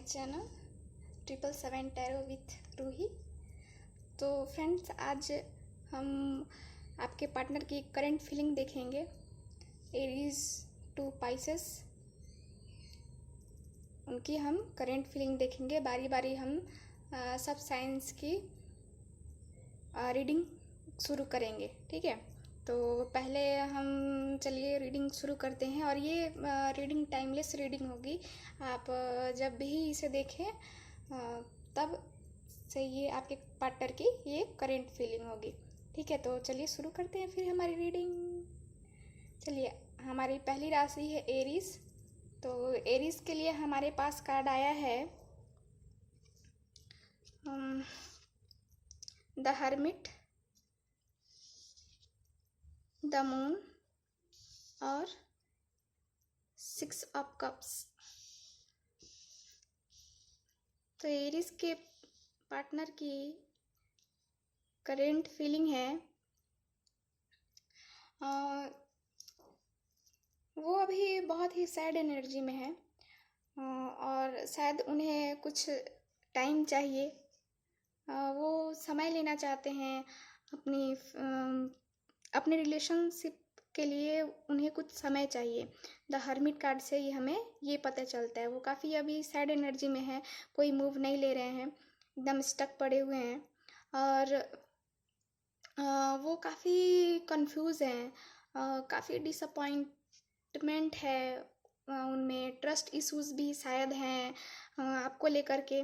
Channel 777 tarot with Ruhi. तो friends, आज हम आपके पार्टनर की करंट फीलिंग देखेंगे। एरीज टू पाइसेस, उनकी हम करंट फीलिंग देखेंगे। बारी बारी हम सब साइंस की रीडिंग शुरू करेंगे, ठीक है। तो पहले हम चलिए रीडिंग शुरू करते हैं। और ये रीडिंग टाइमलेस रीडिंग होगी। आप जब भी इसे देखें तब से ये आपके पार्टनर की ये करंट फीलिंग होगी, ठीक है। तो चलिए शुरू करते हैं फिर हमारी रीडिंग। चलिए, हमारी पहली राशि है एरीज। तो एरीज के लिए हमारे पास कार्ड आया है द हर्मिट, द मून और 6 ऑफ कप्स। तो एरीज के पार्टनर की करेंट फीलिंग है वो अभी बहुत ही सैड एनर्जी में है और शायद उन्हें कुछ टाइम चाहिए। वो समय लेना चाहते हैं अपने रिलेशनशिप के लिए। उन्हें कुछ समय चाहिए। द हर्मिट कार्ड से ही हमें ये पता चलता है। वो काफ़ी अभी सैड एनर्जी में है, कोई मूव नहीं ले रहे हैं, एकदम स्टक पड़े हुए हैं। और वो काफ़ी कंफ्यूज हैं, काफ़ी डिसअपॉइंटमेंट है उनमें। ट्रस्ट इश्यूज भी शायद हैं आपको लेकर के।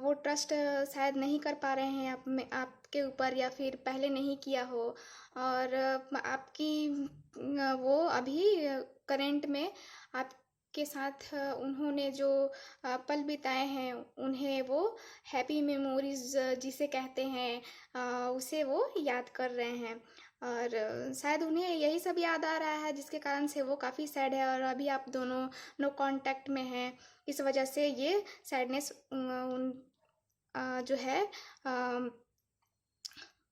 वो ट्रस्ट शायद नहीं कर पा रहे हैं आपके ऊपर, या फिर पहले नहीं किया हो। और आपकी वो अभी करेंट में आपके साथ उन्होंने जो पल बिताए हैं, उन्हें वो हैप्पी मेमोरीज जिसे कहते हैं उसे वो याद कर रहे हैं। और शायद उन्हें यही सब याद आ रहा है, जिसके कारण से वो काफ़ी सैड है। और अभी आप दोनों नो कांटेक्ट में हैं, इस वजह से ये सैडनेस जो है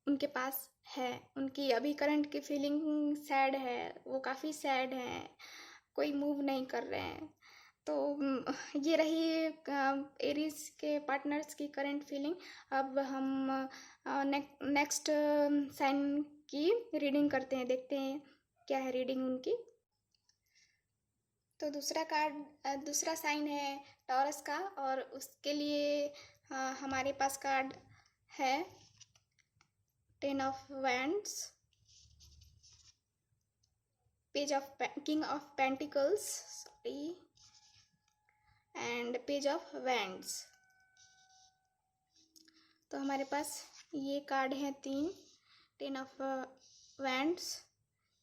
उनके पास है। उनकी अभी करंट की फीलिंग सैड है, वो काफ़ी सैड हैं, कोई मूव नहीं कर रहे हैं। तो ये रही एरीज के पार्टनर्स की करंट फीलिंग। अब हम नेक्स्ट साइन की रीडिंग करते हैं, देखते हैं क्या है रीडिंग उनकी। तो दूसरा साइन है टॉरस का, और उसके लिए हमारे पास कार्ड है 10 of wands, page of king of pentacles and page of wands. तो हमारे पास ये कार्ड हैं 3, 10 of wands,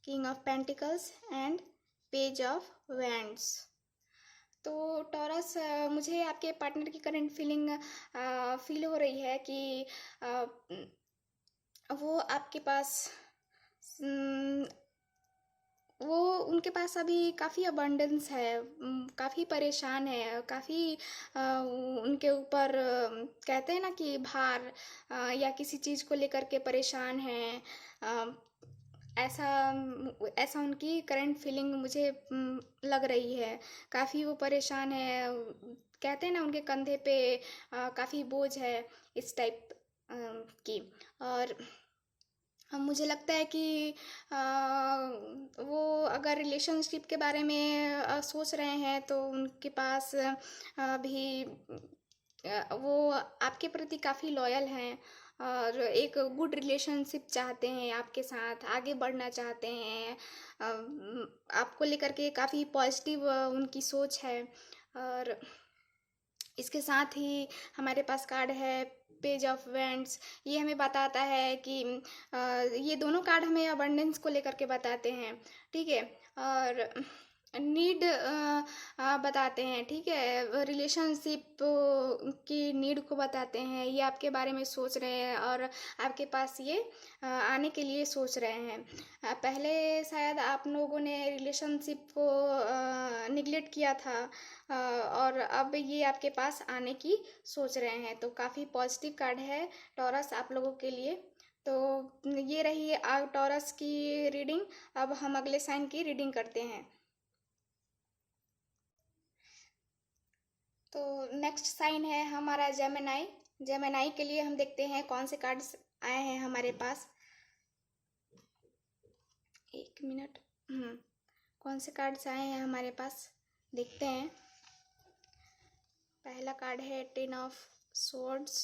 king of pentacles and page of wands. तो टॉरस, मुझे आपके पार्टनर की करंट फीलिंग फील हो रही है कि वो आपके पास उनके पास अभी काफ़ी अबंडेंस है, काफ़ी परेशान है, काफ़ी उनके ऊपर कहते हैं ना कि भार या किसी चीज़ को लेकर के परेशान है। ऐसा उनकी करंट फीलिंग मुझे लग रही है। काफ़ी वो परेशान है, कहते हैं ना उनके कंधे पे काफ़ी बोझ है, इस टाइप की। और मुझे लगता है कि वो अगर रिलेशनशिप के बारे में सोच रहे हैं तो उनके पास भी वो आपके प्रति काफ़ी लॉयल हैं और एक गुड रिलेशनशिप चाहते हैं, आपके साथ आगे बढ़ना चाहते हैं। आपको लेकर के काफ़ी पॉजिटिव उनकी सोच है। और इसके साथ ही हमारे पास कार्ड है पेज ऑफ वैंड्स। ये हमें बताता है कि ये दोनों कार्ड हमें अबंडेंस को लेकर के बताते हैं, ठीक है। और नीड बताते हैं, ठीक है। रिलेशनशिप की नीड को बताते हैं। ये आपके बारे में सोच रहे हैं और आपके पास ये आने के लिए सोच रहे हैं। पहले शायद आप लोगों ने रिलेशनशिप को निगलेक्ट किया था और अब ये आपके पास आने की सोच रहे हैं। तो काफ़ी पॉजिटिव कार्ड है टॉरस आप लोगों के लिए। तो ये रही टॉरस की रीडिंग। अब हम अगले साइन की रीडिंग करते हैं। तो नेक्स्ट साइन है हमारा जेमिनाई। जेमिनाई के लिए हम देखते हैं कौन से कार्ड्स आए हैं हमारे पास। एक मिनट। कौन से कार्ड्स आए हैं हमारे पास, देखते हैं। पहला कार्ड है 10 ऑफ स्वॉर्ड्स,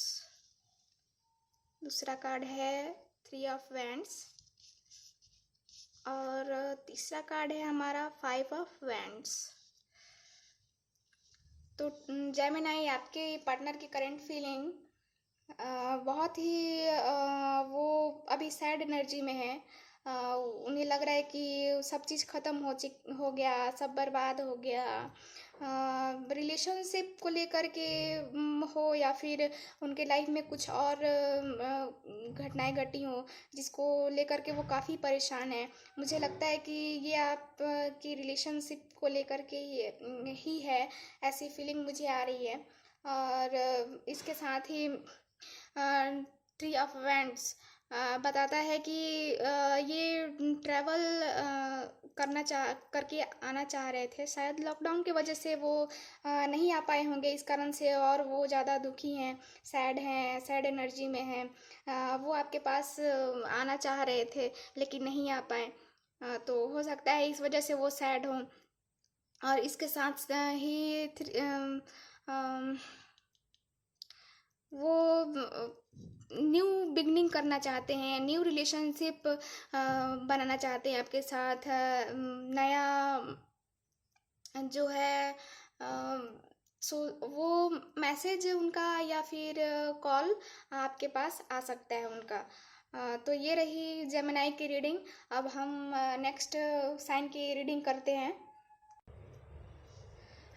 दूसरा कार्ड है 3 ऑफ वैंड्स, और तीसरा कार्ड है हमारा 5 ऑफ वैंड्स। तो जेमिनाई, आपके पार्टनर की करंट फीलिंग बहुत ही वो अभी सैड एनर्जी में है। उन्हें लग रहा है कि सब चीज़ ख़त्म हो गया, सब बर्बाद हो गया। रिलेशनशिप को लेकर के हो, या फिर उनके लाइफ में कुछ और घटनाएं घटी हों जिसको लेकर के वो काफ़ी परेशान है। मुझे लगता है कि ये आप की रिलेशनशिप को लेकर के ही है, ऐसी फीलिंग मुझे आ रही है। और इसके साथ ही 3 ऑफ वैंड्स बताता है कि ये ट्रैवल करके आना चाह रहे थे। शायद लॉकडाउन की वजह से वो नहीं आ पाए होंगे, इस कारण से और वो ज़्यादा दुखी हैं, सैड एनर्जी में हैं। वो आपके पास आना चाह रहे थे लेकिन नहीं आ पाए। तो हो सकता है इस वजह से वो सैड हों। और इसके साथ ही वो न्यू बिगनिंग करना चाहते हैं, न्यू रिलेशनशिप बनाना चाहते हैं आपके साथ। नया जो है वो मैसेज उनका या फिर कॉल आपके पास आ सकता है उनका। तो ये रही जेमिनाई की रीडिंग। अब हम नेक्स्ट साइन की रीडिंग करते हैं।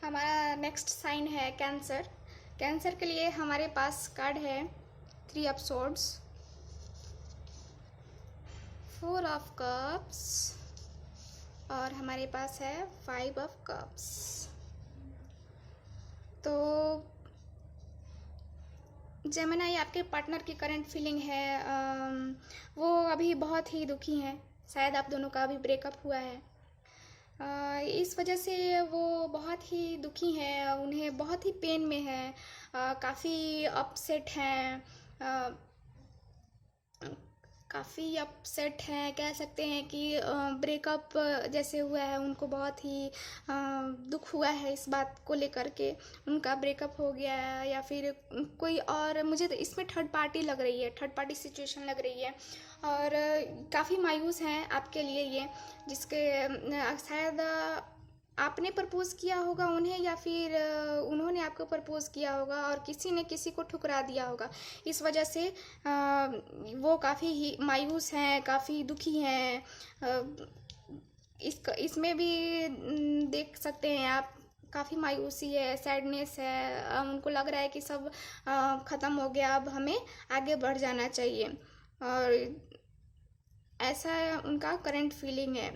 हमारा नेक्स्ट साइन है कैंसर। कैंसर के लिए हमारे पास कार्ड है 3 ऑफ स्वॉर्ड्स, 4 ऑफ कप्स, और हमारे पास है 5 ऑफ कप्स। तो जेमिनाई, आपके पार्टनर की करंट फीलिंग है वो अभी बहुत ही दुखी हैं। शायद आप दोनों का अभी ब्रेकअप हुआ है। इस वजह से वो बहुत ही दुखी हैं, उन्हें बहुत ही पेन में है, काफ़ी अपसेट हैं, काफ़ी अपसेट हैं। कह सकते हैं कि ब्रेकअप जैसे हुआ है, उनको बहुत ही दुख हुआ है इस बात को लेकर के। उनका ब्रेकअप हो गया है या फिर कोई और, मुझे तो इसमें थर्ड पार्टी लग रही है, थर्ड पार्टी सिचुएशन लग रही है। और काफ़ी मायूस हैं आपके लिए ये, जिसके शायद आपने प्रपोज़ किया होगा उन्हें, या फिर उन्होंने आपको प्रपोज़ किया होगा और किसी ने किसी को ठुकरा दिया होगा। इस वजह से वो काफ़ी ही मायूस हैं, काफ़ी दुखी हैं। इसमें भी देख सकते हैं आप, काफ़ी मायूसी है, सैडनेस है। उनको लग रहा है कि सब ख़त्म हो गया, अब हमें आगे बढ़ जाना चाहिए। और ऐसा उनका करंट फीलिंग है।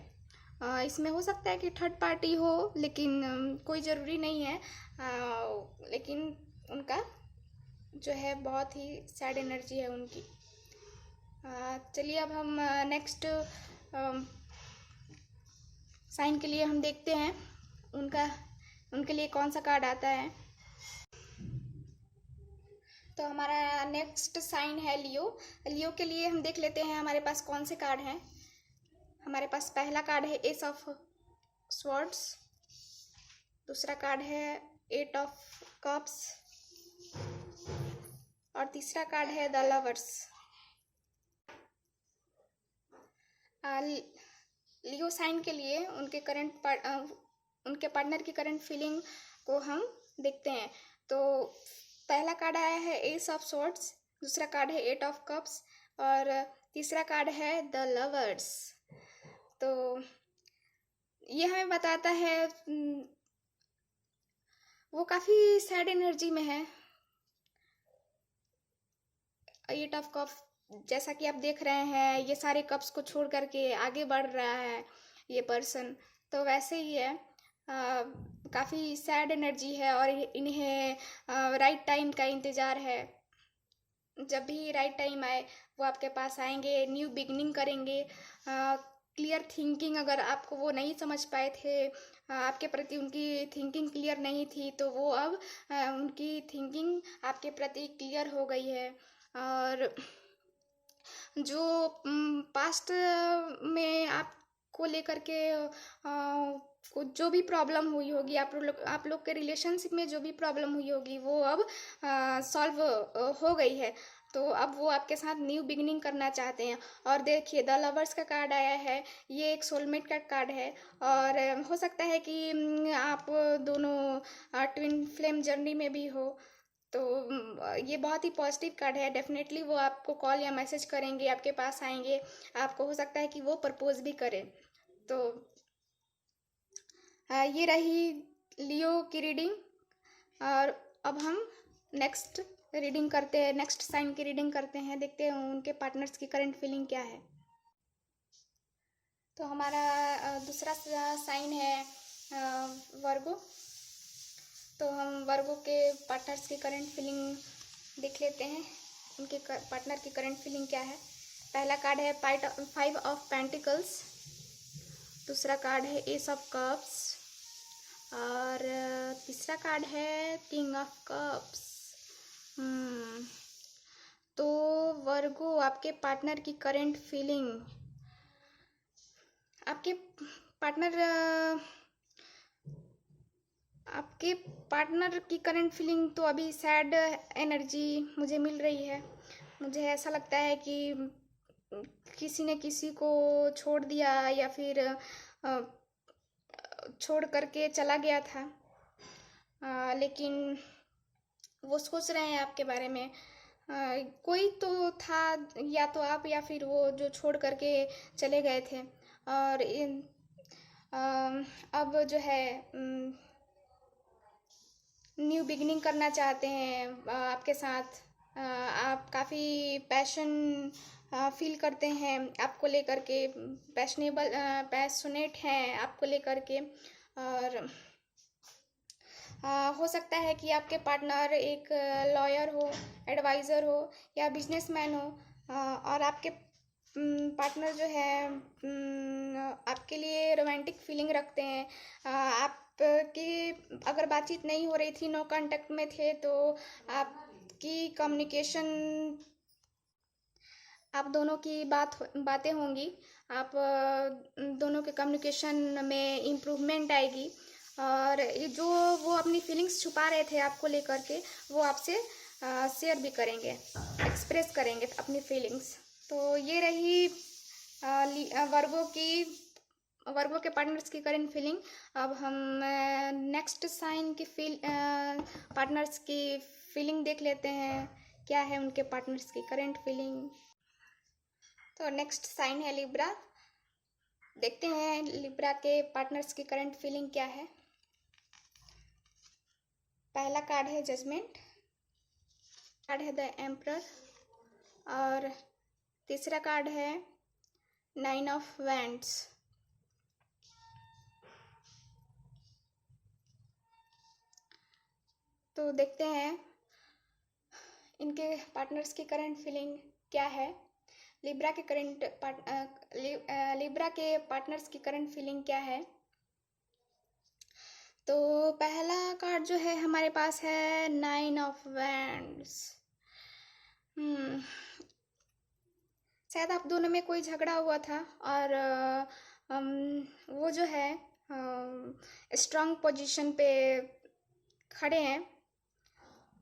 इसमें हो सकता है कि थर्ड पार्टी हो, लेकिन कोई ज़रूरी नहीं है। लेकिन उनका जो है बहुत ही सैड एनर्जी है उनकी। चलिए अब हम नेक्स्ट साइन के लिए हम देखते हैं उनके लिए कौन सा कार्ड आता है। तो हमारा नेक्स्ट साइन है लियो। लियो के लिए हम देख लेते हैं हमारे पास कौन से कार्ड हैं। हमारे पास पहला कार्ड है एस ऑफ स्वॉर्ड्स, दूसरा कार्ड है 8 ऑफ कप्स, और तीसरा कार्ड है द लवर्स। लियो साइन के लिए उनके पार्टनर की करंट फीलिंग को हम देखते हैं। तो पहला कार्ड आया है एस ऑफ स्वॉर्ड्स, दूसरा कार्ड है 8 ऑफ कप्स, और तीसरा कार्ड है द लवर्स। तो ये हमें बताता है वो काफ़ी सैड एनर्जी में है। 8 ऑफ कप, जैसा कि आप देख रहे हैं, ये सारे कप्स को छोड़ करके आगे बढ़ रहा है ये पर्सन। तो वैसे ही है, काफ़ी सैड एनर्जी है, और इन्हें राइट टाइम का इंतज़ार है। जब भी राइट टाइम आए वो आपके पास आएंगे, न्यू बिगनिंग करेंगे। क्लियर थिंकिंग, अगर आपको वो नहीं समझ पाए थे, आपके प्रति उनकी थिंकिंग क्लियर नहीं थी, तो वो अब उनकी थिंकिंग आपके प्रति क्लियर हो गई है। और जो पास्ट में आपको लेकर के जो भी प्रॉब्लम हुई होगी, आप लोग के रिलेशनशिप में जो भी प्रॉब्लम हुई होगी, वो अब सॉल्व हो गई है। तो अब वो आपके साथ न्यू बिगिनिंग करना चाहते हैं। और देखिए, द लवर्स का कार्ड आया है, ये एक सोलमेट का कार्ड है। और हो सकता है कि आप दोनों ट्विन फ्लेम जर्नी में भी हो। तो ये बहुत ही पॉजिटिव कार्ड है। डेफिनेटली वो आपको कॉल या मैसेज करेंगे, आपके पास आएंगे। आपको हो सकता है कि वो प्रपोज भी करें। तो ये रही लियो की रीडिंग। और अब हम नेक्स्ट रीडिंग करते हैं, नेक्स्ट साइन की रीडिंग करते हैं। देखते हैं उनके पार्टनर्स की करंट फीलिंग क्या है। तो हमारा दूसरा साइन है वर्गो। तो हम वर्गो के पार्टनर्स की करंट फीलिंग देख लेते हैं। उनके पार्टनर की करंट फीलिंग क्या है। पहला कार्ड है 5 ऑफ पेंटिकल्स। दूसरा कार्ड है एस ऑफ कप्स। और तीसरा कार्ड है किंग ऑफ कप्स। तो वर्गो, आपके पार्टनर की करंट फीलिंग, आपके पार्टनर आपके पार्टनर की करंट फीलिंग तो अभी सैड एनर्जी मुझे मिल रही है। मुझे ऐसा लगता है कि किसी ने किसी को छोड़ दिया, या फिर छोड़ करके चला गया था। लेकिन वो सोच रहे हैं आपके बारे में। कोई तो था, या तो आप या फिर वो जो छोड़ करके चले गए थे। और अब जो है न्यू बिगिनिंग करना चाहते हैं आपके साथ। आप काफ़ी पैशन फील करते हैं आपको लेकर के, पैशनेट हैं आपको लेकर के। और हो सकता है कि आपके पार्टनर एक लॉयर हो, एडवाइज़र हो, या बिजनेसमैन हो। और आपके पार्टनर जो है आपके लिए रोमांटिक फीलिंग रखते हैं। आपकी अगर बातचीत नहीं हो रही थी, नो कांटेक्ट में थे, तो आपकी कम्युनिकेशन, आप दोनों की बातें होंगी। आप दोनों के कम्युनिकेशन में इम्प्रूवमेंट आएगी। और ये जो वो अपनी फीलिंग्स छुपा रहे थे आपको लेकर के, वो आपसे शेयर भी करेंगे, एक्सप्रेस करेंगे अपनी फीलिंग्स। तो ये रही वर्गो के पार्टनर्स की करंट फीलिंग। अब हम नेक्स्ट साइन की पार्टनर्स की फीलिंग देख लेते हैं, क्या है उनके पार्टनर्स की करंट फीलिंग। तो नेक्स्ट साइन है लिब्रा। देखते हैं लिब्रा के पार्टनर्स की करंट फीलिंग क्या है। पहला कार्ड है जजमेंट, कार्ड है द एम्परर। और तीसरा कार्ड है 9 ऑफ वैंड्स। तो देखते हैं इनके पार्टनर्स की करंट फीलिंग क्या है। लिब्रा के पार्टनर्स की करंट फीलिंग क्या है। तो पहला कार्ड जो है हमारे पास है 9 ऑफ वैंड्स। शायद आप दोनों में कोई झगड़ा हुआ था, और वो जो है स्ट्रांग पोजीशन पे खड़े हैं।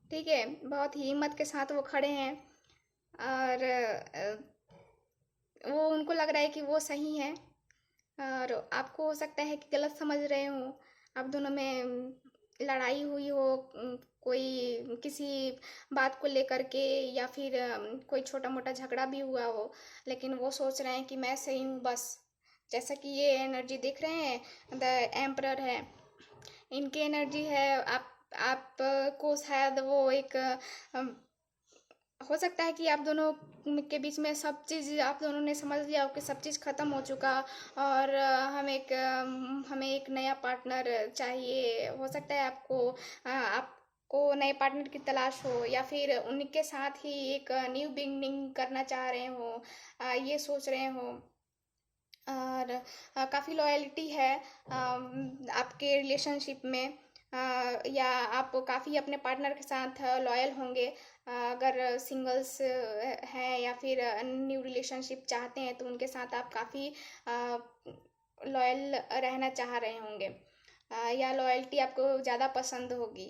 ठीक है, बहुत ही हिम्मत के साथ वो खड़े हैं। और वो उनको लग रहा है कि वो सही है, और आपको हो सकता है कि गलत समझ रहे हो। आप दोनों में लड़ाई हुई हो, कोई किसी बात को लेकर के, या फिर कोई छोटा मोटा झगड़ा भी हुआ हो। लेकिन वो सोच रहे हैं कि मैं सही हूँ बस। जैसा कि ये एनर्जी देख रहे हैं, द एम्परर है, इनकी एनर्जी है। आपको शायद वो एक हो सकता है कि आप दोनों के बीच में सब चीज़ आप दोनों ने समझ लिया हो कि सब चीज़ ख़त्म हो चुका, और हमें एक नया पार्टनर चाहिए। हो सकता है आपको नए पार्टनर की तलाश हो, या फिर उनके साथ ही एक न्यू बिगिनिंग करना चाह रहे हो, ये सोच रहे हो। और काफ़ी लॉयल्टी है आपके रिलेशनशिप में, या आप काफ़ी अपने पार्टनर के साथ लॉयल होंगे। अगर सिंगल्स हैं या फिर न्यू रिलेशनशिप चाहते हैं तो उनके साथ आप काफ़ी लॉयल रहना चाह रहे होंगे, या लॉयल्टी आपको ज़्यादा पसंद होगी।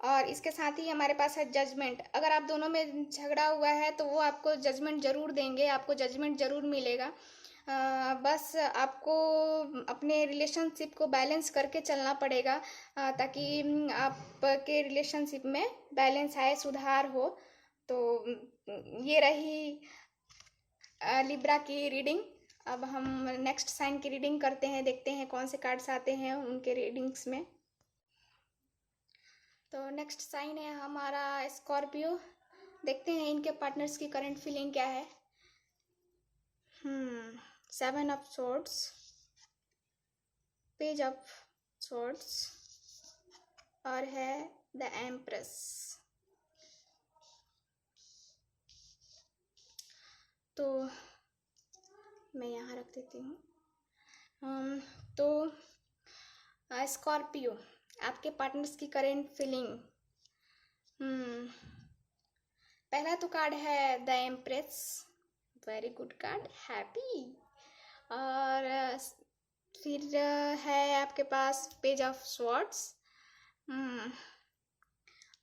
और इसके साथ ही हमारे पास है जजमेंट। अगर आप दोनों में झगड़ा हुआ है तो वो आपको जजमेंट ज़रूर देंगे, आपको जजमेंट ज़रूर मिलेगा। बस आपको अपने रिलेशनशिप को बैलेंस करके चलना पड़ेगा, ताकि आपके रिलेशनशिप में बैलेंस आए, सुधार हो। तो ये रही लिब्रा की रीडिंग। अब हम नेक्स्ट साइन की रीडिंग करते हैं, देखते हैं कौन से कार्ड्स आते हैं उनके रीडिंग्स में। तो नेक्स्ट साइन है हमारा स्कॉर्पियो। देखते हैं इनके पार्टनर्स की करंट फीलिंग क्या है। 7 of swords, page of swords, और है द एम्प्रेस। तो मैं यहाँ रख देती हूँ। तो स्कॉर्पियो, आपके पार्टनर्स की करेंट फीलिंग। पहला तो कार्ड है the empress, very good card, happy. और फिर है आपके पास पेज ऑफ स्वॉर्ड्स,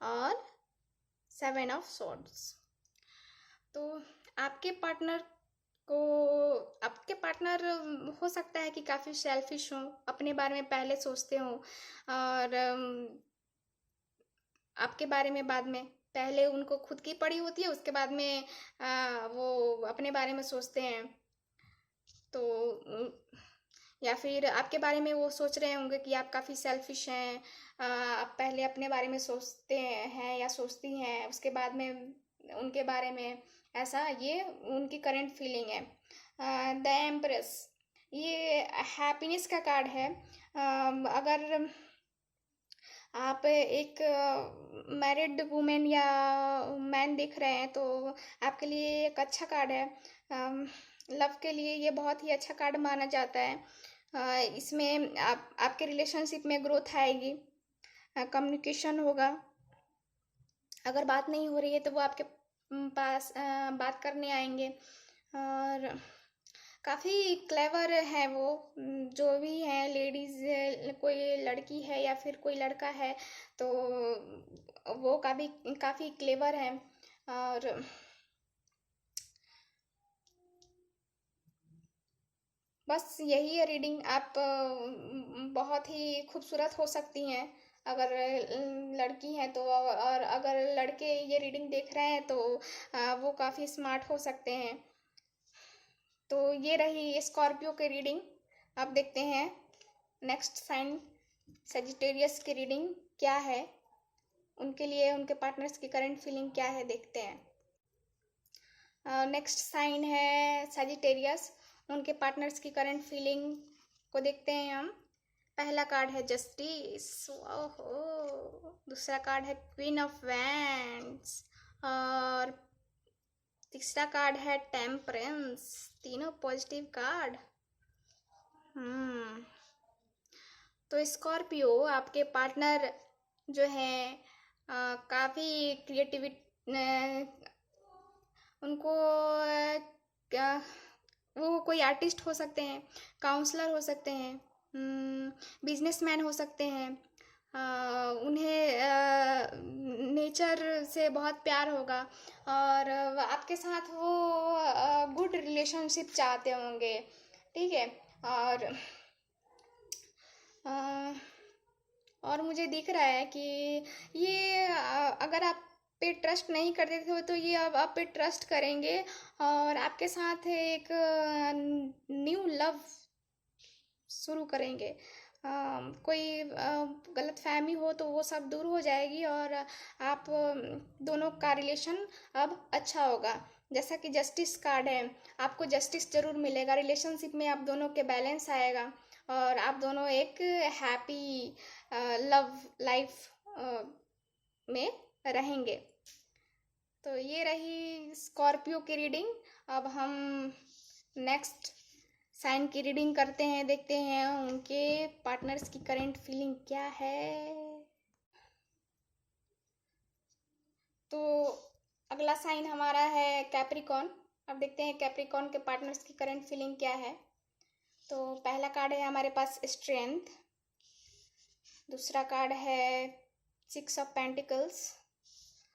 और 7 ऑफ स्वॉर्ड्स। तो आपके पार्टनर आपके पार्टनर हो सकता है कि काफ़ी सेल्फिश हों, अपने बारे में पहले सोचते हों, और आपके बारे में बाद में। पहले उनको खुद की पड़ी होती है, उसके बाद में वो अपने बारे में सोचते हैं। तो या फिर आपके बारे में वो सोच रहे होंगे कि आप काफ़ी सेल्फिश हैं, आप पहले अपने बारे में सोचते हैं या सोचती हैं, उसके बाद में उनके बारे में। ऐसा ये उनकी करंट फीलिंग है। द एम्प्रेस, ये हैप्पीनेस का कार्ड है। अगर आप एक मैरिड वुमेन या मैन दिख रहे हैं तो आपके लिए एक अच्छा कार्ड है। लव के लिए ये बहुत ही अच्छा कार्ड माना जाता है। इसमें आपके रिलेशनशिप में ग्रोथ आएगी, कम्युनिकेशन होगा। अगर बात नहीं हो रही है तो वो आपके पास बात करने आएंगे। और काफ़ी क्लेवर है वो, जो भी है लेडीज़, कोई लड़की है या फिर कोई लड़का है तो वो काफ़ी क्लेवर है। और बस यही है रीडिंग। आप बहुत ही खूबसूरत हो सकती हैं अगर लड़की हैं तो, और अगर लड़के ये रीडिंग देख रहे हैं तो वो काफ़ी स्मार्ट हो सकते हैं। तो ये रही स्कॉर्पियो की रीडिंग। अब देखते हैं नेक्स्ट साइन सजिटेरियस की रीडिंग क्या है, उनके लिए उनके पार्टनर्स की करंट फीलिंग क्या है, देखते हैं। नेक्स्ट साइन है सजिटेरियस, उनके पार्टनर्स की करंट फीलिंग को देखते हैं हम। पहला कार्ड है जस्टिस, ओहो। दूसरा कार्ड है क्वीन ऑफ वैंड्स, और तीसरा कार्ड है टेम्परेंस। तीनों पॉजिटिव कार्ड। तो स्कॉर्पियो, आपके पार्टनर जो हैं काफ़ी क्रिएटिविटी, उनको क्या, वो कोई आर्टिस्ट हो सकते हैं, काउंसलर हो सकते हैं, बिजनेसमैन हो सकते हैं। उन्हें नेचर से बहुत प्यार होगा, और आपके साथ वो गुड रिलेशनशिप चाहते होंगे, ठीक है। और मुझे दिख रहा है कि ये अगर आप पे ट्रस्ट नहीं करते थे तो ये अब आप पे ट्रस्ट करेंगे, और आपके साथ एक न्यू लव शुरू करेंगे। कोई गलत फहमी हो तो वो सब दूर हो जाएगी, और आप दोनों का रिलेशन अब अच्छा होगा। जैसा कि जस्टिस कार्ड है, आपको जस्टिस ज़रूर मिलेगा, रिलेशनशिप में आप दोनों के बैलेंस आएगा, और आप दोनों एक हैप्पी लव लाइफ में रहेंगे। तो ये रही स्कॉर्पियो की रीडिंग। अब हम नेक्स्ट साइन की रीडिंग करते हैं, देखते हैं उनके पार्टनर्स की करंट फीलिंग क्या है। तो अगला साइन हमारा है कैप्रिकॉन। अब देखते हैं कैप्रिकॉन के पार्टनर्स की करंट फीलिंग क्या है। तो पहला कार्ड है हमारे पास स्ट्रेंथ, दूसरा कार्ड है 6 ऑफ पेंटिकल्स,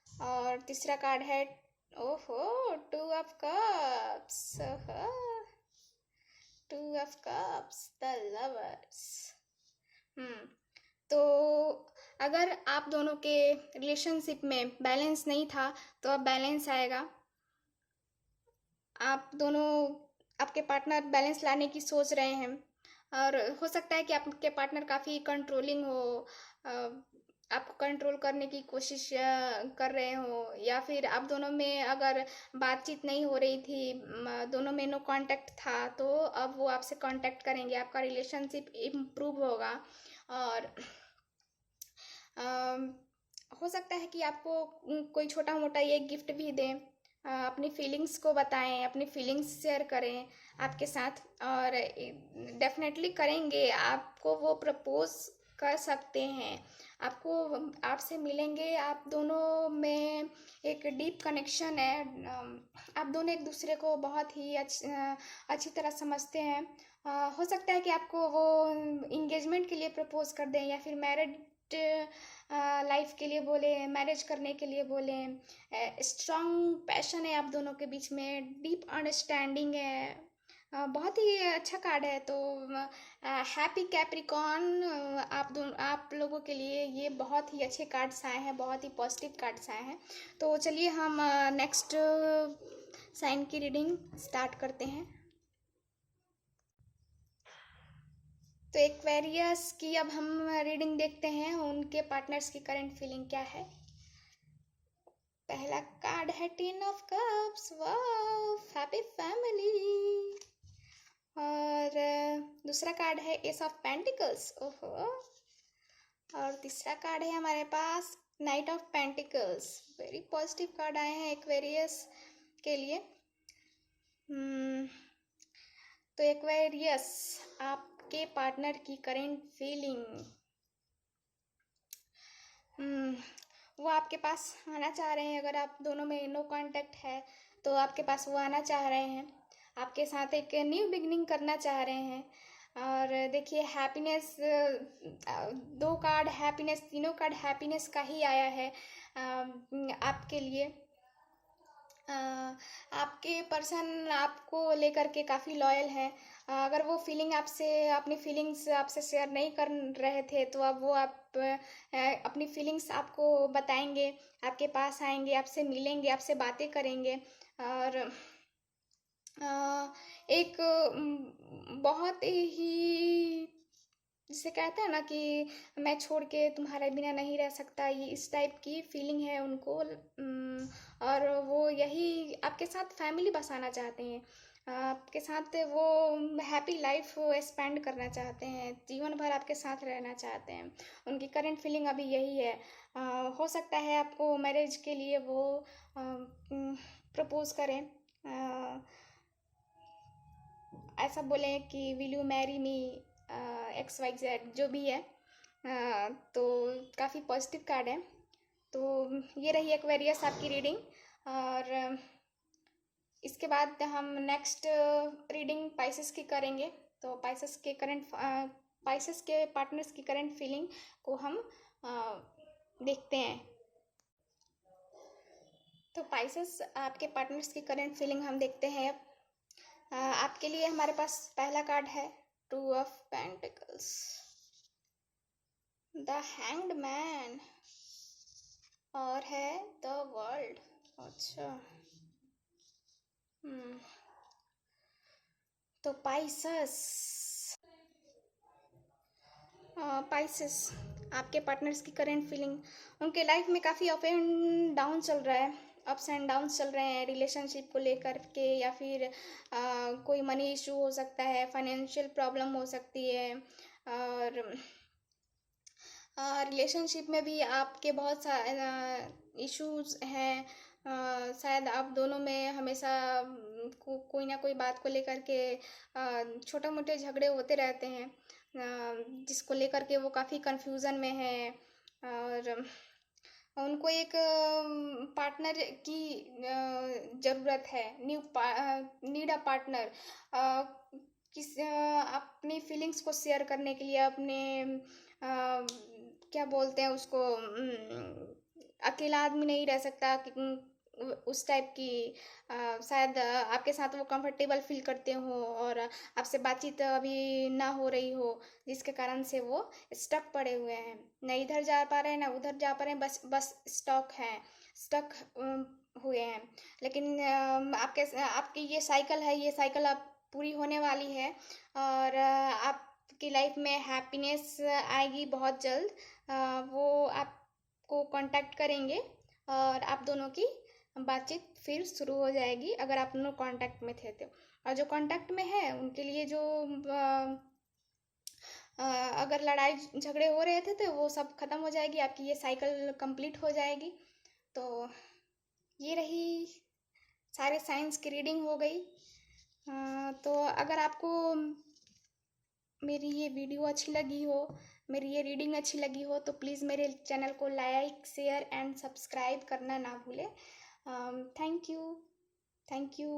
और तीसरा कार्ड है ओहो 2 of cups, 2 of cups, the lovers. तो अगर आप दोनों के रिलेशनशिप में बैलेंस नहीं था तो अब बैलेंस आएगा। आप दोनों, आपके पार्टनर बैलेंस लाने की सोच रहे हैं, और हो सकता है कि आपके पार्टनर काफ़ी कंट्रोलिंग हो, आपको कंट्रोल करने की कोशिश कर रहे हो, या फिर आप दोनों में अगर बातचीत नहीं हो रही थी, दोनों में नो कांटेक्ट था, तो अब वो आपसे कांटेक्ट करेंगे, आपका रिलेशनशिप इम्प्रूव होगा। और हो सकता है कि आपको कोई छोटा मोटा ये गिफ्ट भी दें, अपनी फीलिंग्स को बताएं, अपनी फीलिंग्स शेयर करें आपके साथ, और डेफिनेटली करेंगे, आपको वो प्रपोज कर सकते हैं, आपको आपसे मिलेंगे, आप दोनों में एक डीप कनेक्शन है, आप दोनों एक दूसरे को बहुत ही अच्छी तरह समझते हैं। हो सकता है कि आपको वो इंगेजमेंट के लिए प्रपोज कर दें, या फिर मैरिड लाइफ के लिए बोले, मैरिज करने के लिए बोले। स्ट्रॉन्ग पैशन है आप दोनों के बीच में, डीप अंडरस्टैंडिंग है, बहुत ही अच्छा कार्ड है। तो हैप्पी कैप्रिकॉन, आप लोगों के लिए ये बहुत ही अच्छे कार्ड्स आए हैं, बहुत ही पॉजिटिव कार्ड्स आए हैं। तो चलिए हम नेक्स्ट साइन की रीडिंग स्टार्ट करते हैं। तो एक्वेरियस की अब हम रीडिंग देखते हैं, उनके पार्टनर्स की करंट फीलिंग क्या है। पहला कार्ड है 10 of cups, wow happy family. और दूसरा कार्ड है एस ऑफ पेंटिकल्स, ओहो। और तीसरा कार्ड है हमारे पास knight of pentacles, very positive card आए हैं एक्वेरियस के लिए। तो एक्वेरियस, आपके पार्टनर की करंट फीलिंग, वो आपके पास आना चाह रहे हैं। अगर आप दोनों में नो कांटेक्ट है तो आपके पास वो आना चाह रहे हैं, आपके साथ एक न्यू बिगनिंग करना चाह रहे हैं। और देखिए हैप्पीनेस, 2 कार्ड हैप्पीनेस, तीनों कार्ड हैप्पीनेस का ही आया है आपके लिए। आपके पर्सन आपको लेकर के काफ़ी लॉयल है। अगर वो फीलिंग आपसे, अपनी फीलिंग्स आपसे शेयर नहीं कर रहे थे, तो अब वो आप अपनी फीलिंग्स आपको बताएंगे, आपके पास आएंगे, आपसे मिलेंगे, आपसे बातें करेंगे। और एक बहुत ही, जिसे कहते हैं ना कि मैं छोड़ के तुम्हारे बिना नहीं रह सकता, ये इस टाइप की फीलिंग है उनको। और वो यही आपके साथ फैमिली बसाना चाहते हैं, आपके साथ वो हैप्पी लाइफ स्पेंड करना चाहते हैं, जीवन भर आपके साथ रहना चाहते हैं। उनकी करंट फीलिंग अभी यही है। हो सकता है आपको मैरिज के लिए वो प्रपोज करें, ऐसा बोलें कि will you marry me, XYZ जो भी है। तो काफ़ी पॉजिटिव कार्ड है। तो ये रही एक्वेरियस आपकी रीडिंग। और इसके बाद हम नेक्स्ट रीडिंग पाइसेस की करेंगे। तो पाइसेस के पार्टनर्स की करंट फीलिंग को हम देखते हैं। तो पाइसेस आपके पार्टनर्स की करंट फीलिंग हम देखते हैं अब। आपके लिए हमारे पास पहला कार्ड है 2 of pentacles, the hanged man, और है द वर्ल्ड। अच्छा, तो पाइसेस आपके पार्टनर्स की करंट फीलिंग, उनके लाइफ में काफ़ी अप एंड डाउन चल रहा है, अप्स एंड डाउन्स चल रहे हैं रिलेशनशिप को लेकर के, या फिर कोई मनी इशू हो सकता है, फाइनेंशियल प्रॉब्लम हो सकती है। और रिलेशनशिप में भी आपके बहुत सारे इश्यूज हैं। शायद आप दोनों में हमेशा कोई ना कोई बात को लेकर के छोटे मोटे झगड़े होते रहते हैं, जिसको लेकर के वो काफ़ी कंफ्यूजन में है। और उनको एक पार्टनर की ज़रूरत है, नीड अ पार्टनर, अपनी फीलिंग्स को शेयर करने के लिए, अपने क्या बोलते हैं उसको, अकेला आदमी नहीं रह सकता उस टाइप की। शायद आपके साथ वो कंफर्टेबल फील करते हो और आपसे बातचीत अभी ना हो रही हो, जिसके कारण से वो स्टक पड़े हुए हैं, ना इधर जा पा रहे हैं ना उधर जा पा रहे हैं, बस बस स्टक हुए हैं। लेकिन आपकी ये साइकिल है, ये साइकिल अब पूरी होने वाली है और आपकी लाइफ में हैप्पीनेस आएगी बहुत जल्द। वो आपको कांटेक्ट करेंगे और आप दोनों की बातचीत फिर शुरू हो जाएगी, अगर आप दोनों कांटेक्ट में थे तो। और जो कांटेक्ट में है उनके लिए जो अगर लड़ाई झगड़े हो रहे थे तो वो सब खत्म हो जाएगी, आपकी ये साइकिल कंप्लीट हो जाएगी। तो ये रही, सारे साइंस की रीडिंग हो गई। तो अगर आपको मेरी ये वीडियो अच्छी लगी हो, मेरी ये रीडिंग अच्छी लगी हो, तो प्लीज़ मेरे चैनल को लाइक शेयर एंड सब्सक्राइब करना ना भूलें। Thank you. Thank you.